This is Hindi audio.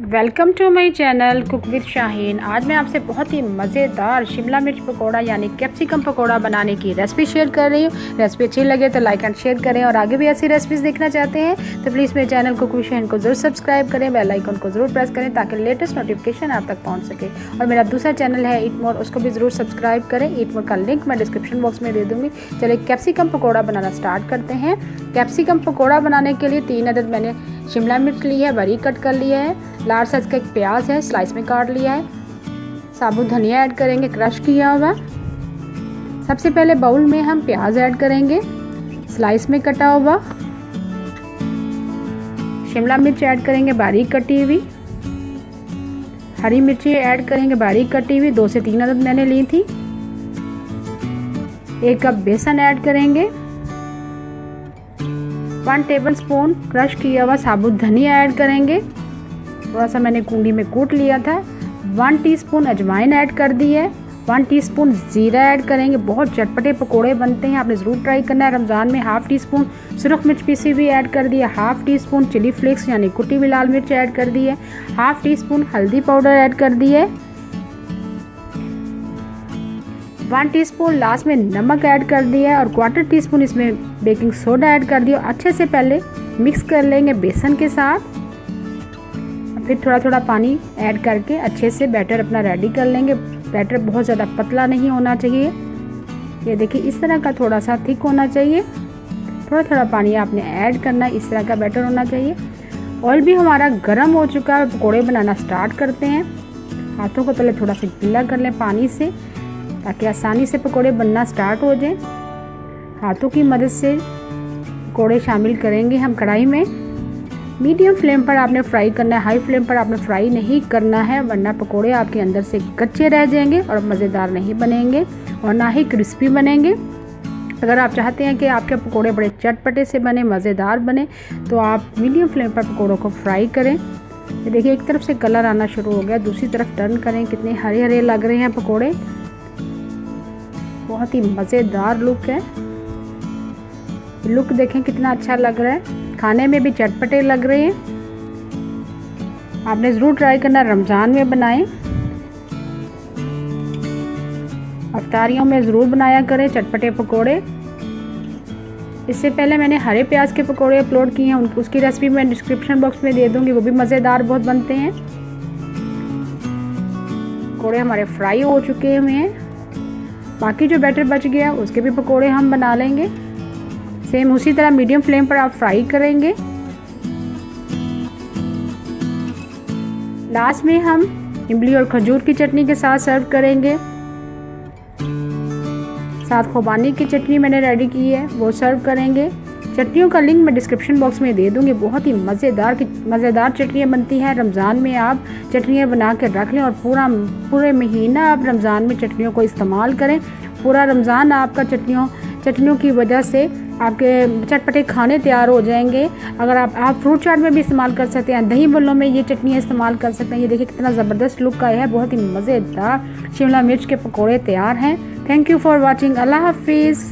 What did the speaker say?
Welcome to my channel cook with Shaheen. आज मैं आपसे बहुत ही मज़ेदार शिमला मिर्च पकोड़ा यानी कैप्सिकम पकोड़ा बनाने की रेसिपी शेयर कर रही हूँ। रेसिपी अच्छी लगे तो लाइक एंड शेयर करें और आगे भी ऐसी रेसिपीज़ देखना चाहते हैं तो प्लीज़ मेरे चैनल कुक विद शाहीन को ज़रूर सब्सक्राइब करें, बेल आइकन को ज़रूर प्रेस करें ताकि लेटेस्ट नोटिफिकेशन आप तक पहुँच सके। और मेरा दूसरा चैनल है ईट मोर, उसको भी ज़रूर सब्सक्राइब करें। ईट मोर का लिंक मैं डिस्क्रिप्शन बॉक्स में दे दूँगी। चलिए कैप्सिकम पकौड़ा बनाना स्टार्ट करते हैं। कैप्सिकम पकौड़ा बनाने के लिए 3 अदद मैंने शिमला मिर्च ली है, बारीक कट कर लिया है। लार्ज साइज का एक प्याज है, स्लाइस में काट लिया है। साबुत धनिया ऐड करेंगे, क्रश किया हुआ। सबसे पहले बाउल में हम प्याज ऐड करेंगे, स्लाइस में कटा हुआ। शिमला मिर्च ऐड करेंगे, बारीक कटी हुई। हरी मिर्ची ऐड करेंगे, बारीक कटी हुई। 2 से 3 अदद मैंने ली थी। 1 कप बेसन ऐड करेंगे। 1 टेबलस्पून क्रश किया हुआ साबुत धनिया ऐड करेंगे, थोड़ा सा मैंने कूंडी में कूट लिया था। 1 टीस्पून अजवाइन ऐड कर दी है। 1 टीस्पून ज़ीरा ऐड करेंगे। बहुत चटपटे पकोड़े बनते हैं, आपने ज़रूर ट्राई करना है। रमज़ान में 1/2 टीस्पून सुरख मिर्च पीसी हुई ऐड कर दी है। 1/2 टीस्पून चिली फ्लेक्स यानी कुटी हुई लाल मिर्च ऐड कर दी है। 1/2 टीस्पून हल्दी पाउडर ऐड कर दी है। 1 टीस्पून लास्ट में नमक ऐड कर दिया है और 1/4 टीस्पून इसमें बेकिंग सोडा ऐड कर दिया। अच्छे से पहले मिक्स कर लेंगे बेसन के साथ, फिर थोड़ा थोड़ा पानी ऐड करके अच्छे से बैटर अपना रेडी कर लेंगे। बैटर बहुत ज़्यादा पतला नहीं होना चाहिए, ये देखिए इस तरह का थोड़ा सा थिक होना चाहिए। थोड़ा थोड़ा पानी आपने ऐड करना है, इस तरह का बैटर होना चाहिए। ऑयल भी हमारा गर्म हो चुका है, पकौड़े बनाना स्टार्ट करते हैं। हाथों को पहले थोड़ा सा गीला कर लें पानी से ताकि आसानी से पकोड़े बनना स्टार्ट हो जाए। हाथों की मदद से पकोड़े शामिल करेंगे हम कढ़ाई में। मीडियम फ्लेम पर आपने फ्राई करना है, हाई फ्लेम पर आपने फ्राई नहीं करना है, वरना पकोड़े आपके अंदर से कच्चे रह जाएंगे और मज़ेदार नहीं बनेंगे और ना ही क्रिस्पी बनेंगे। अगर आप चाहते हैं कि आपके पकोड़े बड़े चटपटे से बने, मज़ेदार बने, तो आप मीडियम फ्लेम पर पकोड़ों को फ्राई करें। ये देखिए एक तरफ से कलर आना शुरू हो गया, दूसरी तरफ टर्न करें। कितने हरे हरे लग रहे हैं पकोड़े, बहुत ही मज़ेदार लुक है। लुक देखें कितना अच्छा लग रहा है, खाने में भी चटपटे लग रहे हैं। आपने ज़रूर ट्राई करना, रमज़ान में बनाएं, अफ्तारियों में ज़रूर बनाया करें चटपटे पकोड़े। इससे पहले मैंने हरे प्याज के पकोड़े अपलोड किए हैं, उसकी रेसिपी मैं डिस्क्रिप्शन बॉक्स में दे दूँगी, वो भी मज़ेदार बहुत बनते हैं। पकोड़े हमारे फ्राई हो चुके हुए हैं, बाकी जो बैटर बच गया उसके भी पकोड़े हम बना लेंगे। सेम उसी तरह मीडियम फ्लेम पर आप फ्राई करेंगे। लास्ट में हम इमली और खजूर की चटनी के साथ सर्व करेंगे। साथ खुबानी की चटनी मैंने रेडी की है, वो सर्व करेंगे। चटनियों का लिंक मैं डिस्क्रिप्शन बॉक्स में दे दूंगी। बहुत ही मज़ेदार चटनियाँ बनती हैं। रमज़ान में आप चटनियाँ बना के रख लें और पूरे महीना आप रमज़ान में चटनियों को इस्तेमाल करें। पूरा रमज़ान आपका चटनियों की वजह से आपके चटपटे खाने तैयार हो जाएंगे। अगर आप फ्रूट चाट में भी इस्तेमाल कर सकते हैं, दही बल्लों में ये चटनियाँ इस्तेमाल कर सकते हैं। ये देखिए कितना ज़बरदस्त लुक का है, बहुत ही मज़ेदार शिमला मिर्च के पकोड़े तैयार हैं। Thank you for watching. अल्लाह हाफिज़।